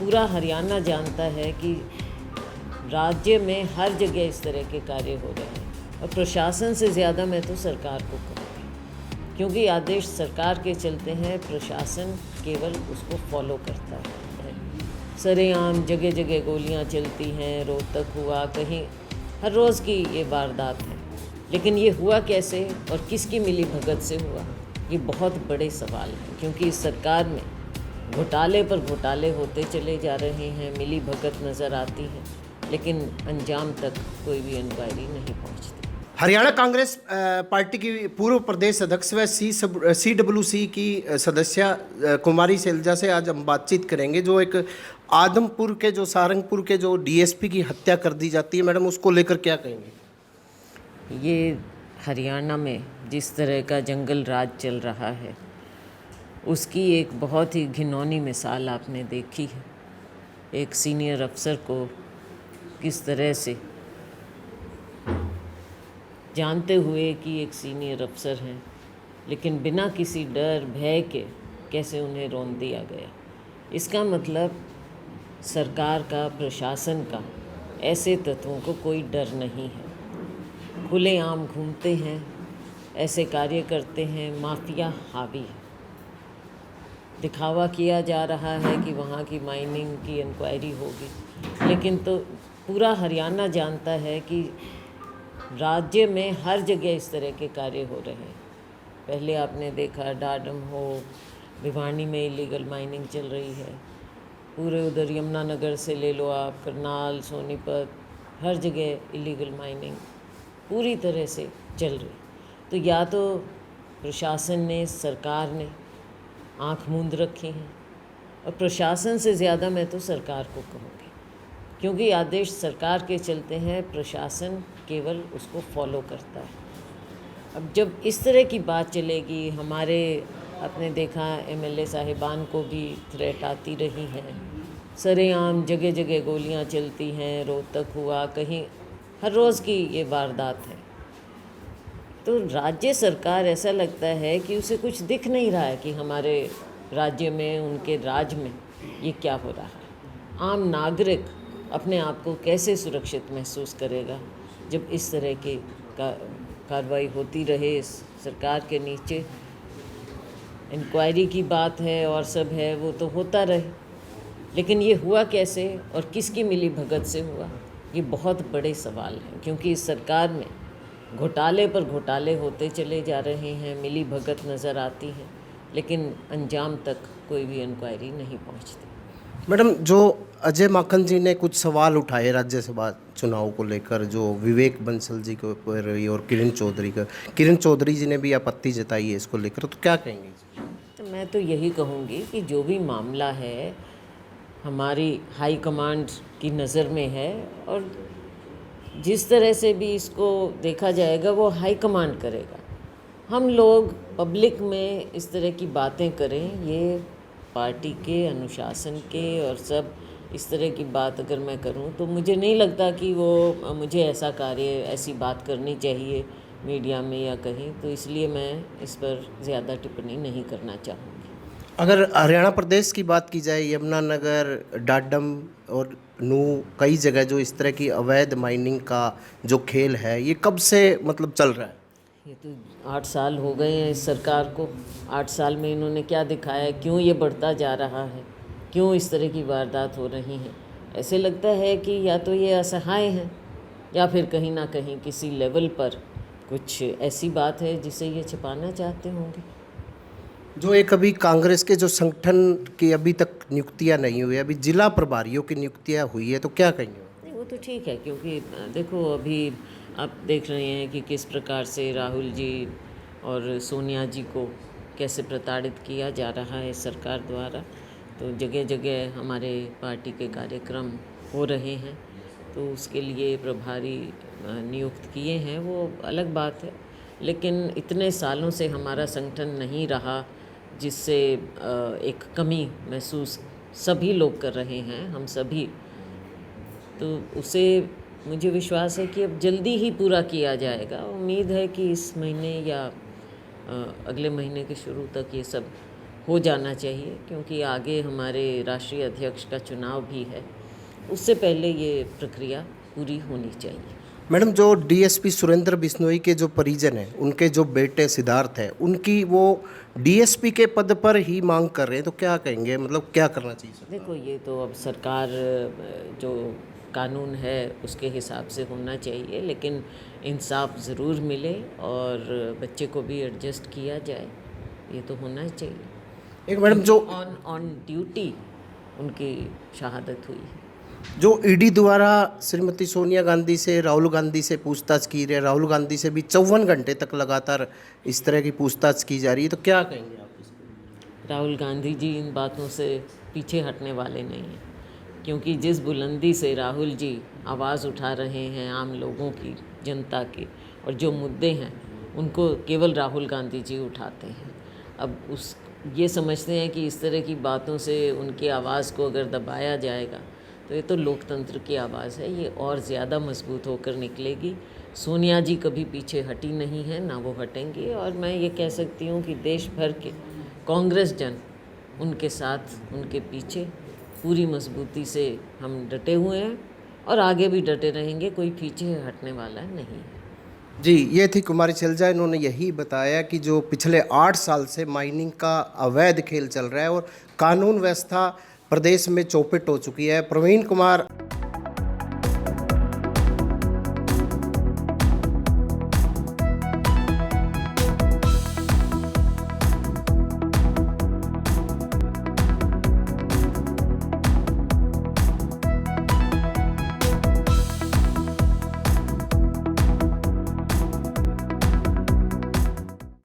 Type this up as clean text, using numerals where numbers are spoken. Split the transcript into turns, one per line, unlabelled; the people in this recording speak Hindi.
पूरा हरियाणा जानता है कि राज्य में हर जगह इस तरह के कार्य हो रहे हैं और प्रशासन से ज़्यादा मैं तो सरकार को कहूँगी, क्योंकि आदेश सरकार के चलते हैं, प्रशासन केवल उसको फॉलो करता है। सरेआम जगह जगह गोलियां चलती हैं, रोहतक हुआ, कहीं हर रोज़ की ये वारदात है। लेकिन ये हुआ कैसे और किसकी मिली भगत से हुआ, ये बहुत बड़े सवाल हैं, क्योंकि इस सरकार में घोटाले पर घोटाले होते चले जा रहे हैं, मिली भगत नज़र आती है, लेकिन अंजाम तक कोई भी इंक्वायरी नहीं पहुंचती।
हरियाणा कांग्रेस पार्टी की पूर्व प्रदेश अध्यक्ष व CWC की सदस्य कुमारी शैलजा से आज हम बातचीत करेंगे। जो एक आदमपुर के जो सारंगपुर के जो DSP की हत्या कर दी जाती है, मैडम उसको लेकर क्या कहेंगे?
ये हरियाणा में जिस तरह का जंगल राज चल रहा है, उसकी एक बहुत ही घिनौनी मिसाल आपने देखी है। एक सीनियर अफसर को किस तरह से, जानते हुए कि एक सीनियर अफसर हैं, लेकिन बिना किसी डर भय के कैसे उन्हें रौंद दिया गया। इसका मतलब सरकार का, प्रशासन का ऐसे तत्वों को कोई डर नहीं है, खुलेआम घूमते हैं, ऐसे कार्य करते हैं, माफिया हावी है। दिखावा किया जा रहा है कि वहाँ की माइनिंग की इंक्वायरी होगी, लेकिन तो पूरा हरियाणा जानता है कि राज्य में हर जगह इस तरह के कार्य हो रहे हैं। पहले आपने देखा डाडम हो, भिवानी में इलीगल माइनिंग चल रही है, पूरे उधर यमुनानगर से ले लो आप, करनाल, सोनीपत, हर जगह इलीगल माइनिंग पूरी तरह से चल रही। तो या तो प्रशासन ने, सरकार ने आँख मूंद रखी हैं, और प्रशासन से ज़्यादा मैं तो सरकार को कहूँगी, क्योंकि आदेश सरकार के चलते हैं, प्रशासन केवल उसको फॉलो करता है। अब जब इस तरह की बात चलेगी, हमारे आपने देखा MLA साहिबान को भी थ्रेट आती रही है, सरेआम जगह जगह गोलियां चलती हैं, रोहतक हुआ, कहीं हर रोज़ की ये वारदात है। तो राज्य सरकार, ऐसा लगता है कि उसे कुछ दिख नहीं रहा है कि हमारे राज्य में, उनके राज में ये क्या हो रहा है। आम नागरिक अपने आप को कैसे सुरक्षित महसूस करेगा जब इस तरह की कार्रवाई होती रहे इस सरकार के नीचे। इंक्वायरी की बात है और सब है, वो तो होता रहे, लेकिन ये हुआ कैसे और किसकी मिली भगत से हुआ, ये बहुत बड़े सवाल हैं, क्योंकि इस सरकार में घोटाले पर घोटाले होते चले जा रहे हैं, मिली भगत नज़र आती है, लेकिन अंजाम तक कोई भी इंक्वायरी नहीं पहुंचती।
मैडम, जो अजय माकन जी ने कुछ सवाल उठाए राज्यसभा चुनाव को लेकर, जो विवेक बंसल जी के ऊपर और किरण चौधरी जी ने भी आपत्ति जताई है इसको लेकर, तो क्या कहेंगे?
तो मैं तो यही कहूँगी कि जो भी मामला है हमारी हाई कमांड की नज़र में है, और जिस तरह से भी इसको देखा जाएगा वो हाई कमांड करेगा। हम लोग पब्लिक में इस तरह की बातें करें, ये पार्टी के, अनुशासन के, और सब इस तरह की बात अगर मैं करूं तो मुझे नहीं लगता कि वो मुझे ऐसा कार्य, ऐसी बात करनी चाहिए मीडिया में या कहीं, तो इसलिए मैं इस पर ज़्यादा टिप्पणी नहीं करना चाहूँगी।
अगर हरियाणा प्रदेश की बात की जाए, यमुनानगर, डाडम और नूह, कई जगह जो इस तरह की अवैध माइनिंग का जो खेल है, ये कब से मतलब चल रहा है?
ये तो 8 साल हो गए हैं इस सरकार को। 8 साल में इन्होंने क्या दिखाया है? क्यों ये बढ़ता जा रहा है? क्यों इस तरह की वारदात हो रही हैं? ऐसे लगता है कि या तो ये असहाय हैं, या फिर कहीं ना कहीं किसी लेवल पर कुछ ऐसी बात है जिसे ये छिपाना चाहते होंगे।
जो एक अभी कांग्रेस के जो संगठन की अभी तक नियुक्तियां नहीं हुई, अभी जिला प्रभारियों की नियुक्तियां हुई है, तो क्या कहेंगे?
नहीं, वो तो ठीक है, क्योंकि देखो अभी आप देख रहे हैं कि किस प्रकार से राहुल जी और सोनिया जी को कैसे प्रताड़ित किया जा रहा है सरकार द्वारा। तो जगह जगह हमारे पार्टी के कार्यक्रम हो रहे हैं, तो उसके लिए प्रभारी नियुक्त किए हैं, वो अलग बात है। लेकिन इतने सालों से हमारा संगठन नहीं रहा, जिससे एक कमी महसूस सभी लोग कर रहे हैं, हम सभी, तो उसे मुझे विश्वास है कि अब जल्दी ही पूरा किया जाएगा। उम्मीद है कि इस महीने या अगले महीने के शुरू तक ये सब हो जाना चाहिए, क्योंकि आगे हमारे राष्ट्रीय अध्यक्ष का चुनाव भी है। उससे पहले ये प्रक्रिया पूरी होनी चाहिए।
मैडम, जो डीएसपी सुरेंद्र बिश्नोई के जो परिजन हैं, उनके जो बेटे सिद्धार्थ हैं, उनकी वो डीएसपी के पद पर ही मांग कर रहे हैं, तो क्या कहेंगे, मतलब क्या करना चाहिए सर?
देखो, ये तो अब सरकार जो कानून है उसके हिसाब से होना चाहिए, लेकिन इंसाफ ज़रूर मिले और बच्चे को भी एडजस्ट किया जाए, ये तो होना ही चाहिए।
एक मैडम, जो
ऑन ड्यूटी उनकी शहादत हुई है।
जो ईडी द्वारा श्रीमती सोनिया गांधी से, राहुल गांधी से पूछताछ की रही है, राहुल गांधी से भी 54 घंटे तक लगातार इस तरह की पूछताछ की जा रही है, तो क्या कहेंगे आप इसको?
राहुल गांधी जी इन बातों से पीछे हटने वाले नहीं हैं, क्योंकि जिस बुलंदी से राहुल जी आवाज़ उठा रहे हैं आम लोगों की, जनता की, और जो मुद्दे हैं उनको केवल राहुल गांधी जी उठाते हैं। अब ये समझते हैं कि इस तरह की बातों से उनकी आवाज़ को अगर दबाया जाएगा तो ये तो लोकतंत्र की आवाज़ है, ये और ज़्यादा मजबूत होकर निकलेगी। सोनिया जी कभी पीछे हटी नहीं है, ना वो हटेंगी, और मैं ये कह सकती हूँ कि देश भर के कांग्रेस जन उनके साथ, उनके पीछे पूरी मजबूती से हम डटे हुए हैं और आगे भी डटे रहेंगे, कोई पीछे हटने वाला नहीं है।
जी, ये थी कुमारी शैलजा। इन्होंने यही बताया कि जो पिछले 8 साल से माइनिंग का अवैध खेल चल रहा है और कानून व्यवस्था प्रदेश में चौपट हो चुकी है। प्रवीण कुमार